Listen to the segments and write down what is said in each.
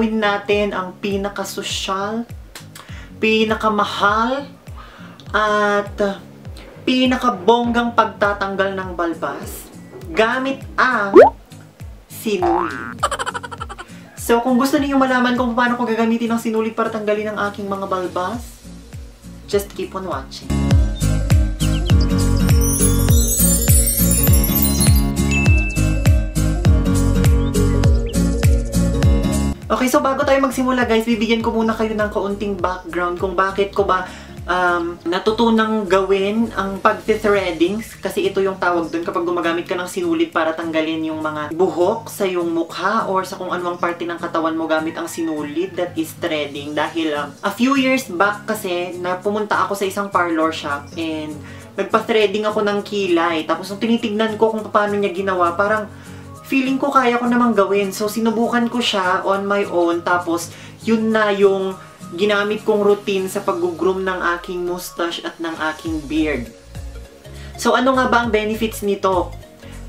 gagawin natin ang pinakasosyal, pinakamahal, at pinakabonggang pagtatanggal ng balbas gamit ang sinulid. So, kung gusto niyo malaman kung paano ko gagamitin ang sinulid para tanggalin ang aking mga balbas, just keep on watching. Okay, so bago tayo magsimula guys, bibigyan ko muna kayo ng kaunting background kung bakit ko ba natutunang gawin ang pag-threadings, kasi ito yung tawag dun kapag gumagamit ka ng sinulid para tanggalin yung mga buhok sa yung mukha or sa kung anong parte ng katawan mo gamit ang sinulid, that is threading. Dahil a few years back kasi na pumunta ako sa isang parlor shop and nagpa-threading ako ng kilay. Tapos nung tinitignan ko kung paano niya ginawa, parang feeling ko kaya ko namang gawin. So sinubukan ko siya on my own, tapos yun na yung ginamit kong routine sa pag-groom ng aking mustache at ng aking beard. So, ano nga ba ang benefits nito?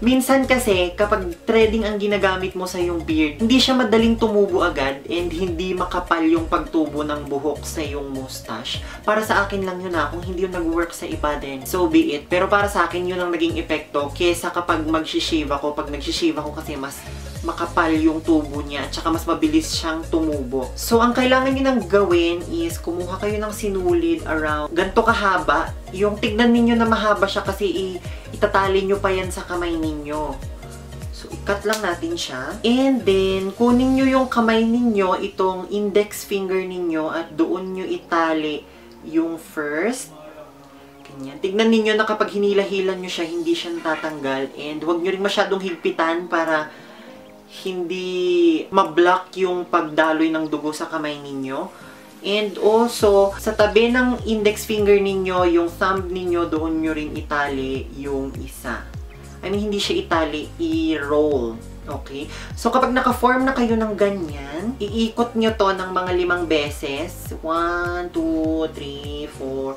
Minsan kasi, kapag threading ang ginagamit mo sa iyong beard, hindi siya madaling tumubo agad and hindi makapal yung pagtubo ng buhok sa iyong mustache. Para sa akin lang yun kung hindi yun nag-work sa iba din, so be it. Pero para sa akin yun ang naging epekto kesa kapag mag-shave ako. Pag nag-shave ako kasi mas makapal yung tubo niya at saka mas mabilis siyang tumubo. So, ang kailangan nyo nang gawin is kumuha kayo ng sinulid around ganito kahaba. Yung tignan ninyo na mahaba siya kasi itatali nyo pa yan sa kamay ninyo. So, i-cut lang natin siya. And then, kunin nyo yung kamay ninyo, itong index finger ninyo at doon nyo itali yung first. Ganyan. Tignan ninyo na kapag hinila-hilan nyo siya, hindi siya natatanggal. And huwag nyo rin masyadong higpitan para hindi ma-block yung pagdaloy ng dugo sa kamay ninyo. And also, sa tabi ng index finger ninyo, yung thumb ninyo, doon nyo rin itali yung isa. I mean, hindi siya itali, i-roll. Okay? So, kapag naka-form na kayo ng ganyan, iikot nyo to ng mga 5 beses. 1, 2, 3, 4,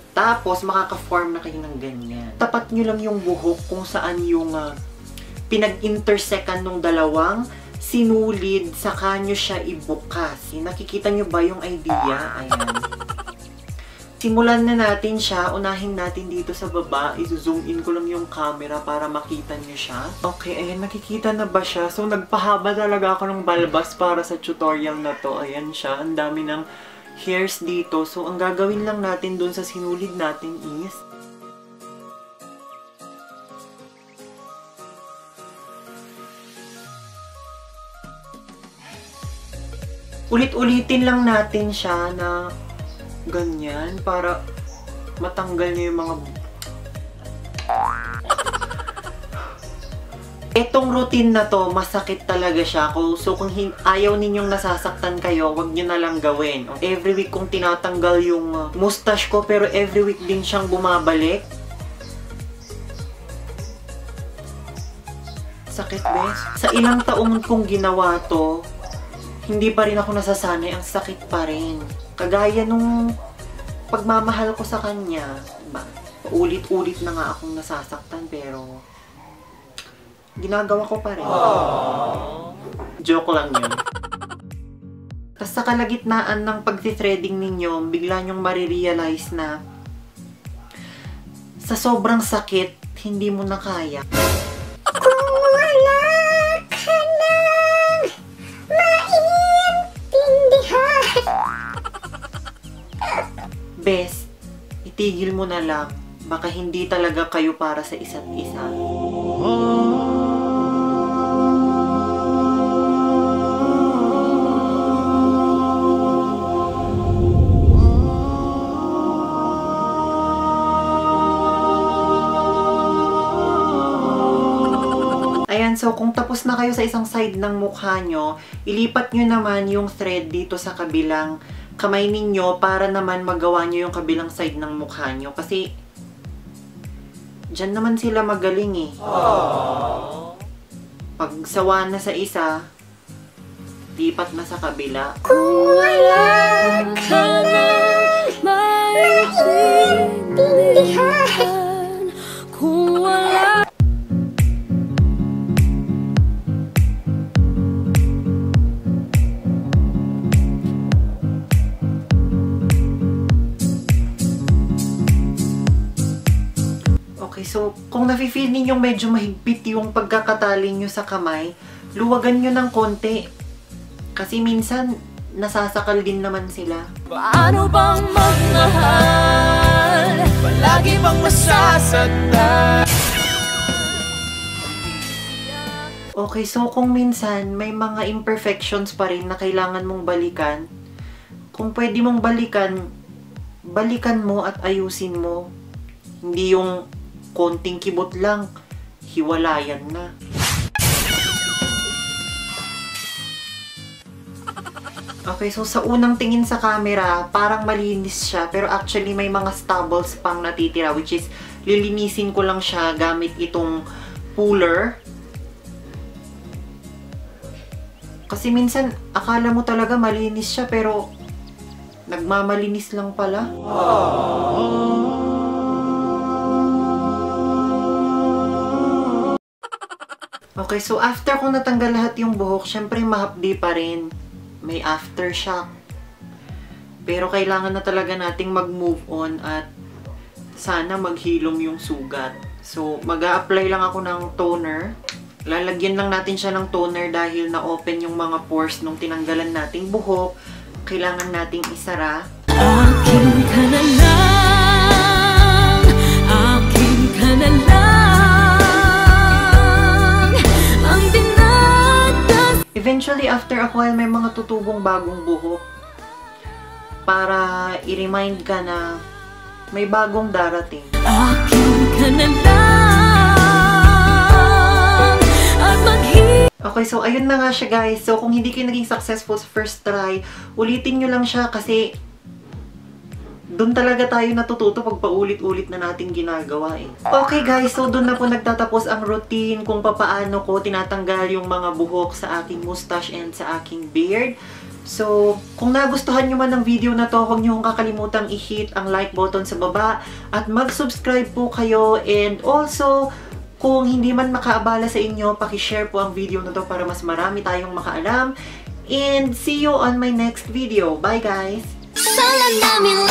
5. Tapos, makaka-form na kayo ng ganyan. Tapat nyo lang yung buhok kung saan yung pinag-intersecan ng dalawang sinulid, saka nyo siya ibukas. Nakikita nyo ba yung idea? Ayan. Simulan na natin siya. Unahin natin dito sa baba. I-zoom in ko lang yung camera para makita nyo siya. Okay, ayan. Nakikita na ba siya? So, nagpahaba talaga ako ng balbas para sa tutorial na to. Ayan siya. Ang dami ng hairs dito. So, ang gagawin lang natin dun sa sinulid natin is ulit-ulitin lang natin siya na ganyan para matanggal niyo yung mga etong routine na to, masakit talaga siya. So kung ayaw ninyong nasasaktan kayo, wag nyo na lang gawin. Every week kong tinatanggal yung mustache ko, pero every week din siyang bumabalik. Sakit, bes. Sa ilang taong kong ginawa to, hindi pa rin ako nasasanay, ang sakit pa rin. Kagaya nung pagmamahal ko sa kanya, ulit-ulit na nga akong nasasaktan, pero ginagawa ko pa rin. Joke lang yun. Tapos sa kalagitnaan ng pag-threading ninyo, bigla nyong marirealize na sa sobrang sakit, hindi mo na kaya. Best, itigil mo na lang. Baka hindi talaga kayo para sa isa't isa. Ayan, so kung tapos na kayo sa isang side ng mukha nyo, ilipat nyo naman yung thread dito sa kabilang kamay ninyo para naman magawa nyo yung kabilang side ng mukha nyo. Kasi, dyan naman sila magaling eh. Pag sawa na sa isa, lipat na sa kabila. Kung wala ka na maintindihan, kung wala so kung nafe-feel ninyong medyo mahigpit yung pagkakatali nyo sa kamay, luwagan nyo ng konti. Kasi minsan, nasasakal din naman sila. Paano bang magmahal? Palagi bang masasaktan? Okay, so kung minsan may mga imperfections pa rin na kailangan mong balikan, kung pwede mong balikan, balikan mo at ayusin mo. Hindi yung konting kibot lang, hiwalayan na. Okay, so sa unang tingin sa camera, parang malinis siya, pero actually may mga stubbles pang natitira, which is lilinisin ko lang siya gamit itong puller. Kasi minsan, akala mo talaga malinis siya, pero nagmamalinis lang pala. Okay, so after ko natanggal lahat yung buhok, syempre mahapdi pa rin. May aftershock. Pero kailangan na talaga nating mag-move on at sana maghilom yung sugat. So, mag-a-apply lang ako ng toner. Lalagyan lang natin siya ng toner dahil na-open yung mga pores nung tinanggalan nating buhok. Kailangan nating isara. Akin ka na lang, akin ka na lang, ang dinadas. Eventually, after a while, may mga tutubong bagong buhok. Para i-remind ka na may bagong darating. Akin ka na lang. Okay, so ayun na nga siya guys. So kung hindi kayo naging successful sa first try, ulitin nyo lang siya kasi doon talaga tayo natututo pag paulit-ulit na natin ginagawa eh. Okay guys, so doon na po nagtatapos ang routine kung papaano ko tinatanggal yung mga buhok sa aking mustache and sa aking beard. So, kung nagustuhan nyo man ang video na to, huwag nyo kakalimutang i-hit ang like button sa baba at mag-subscribe po kayo, and also, kung hindi man makaabala sa inyo, paki-share po ang video na to para mas marami tayong makaalam. And see you on my next video. Bye guys! Sana namin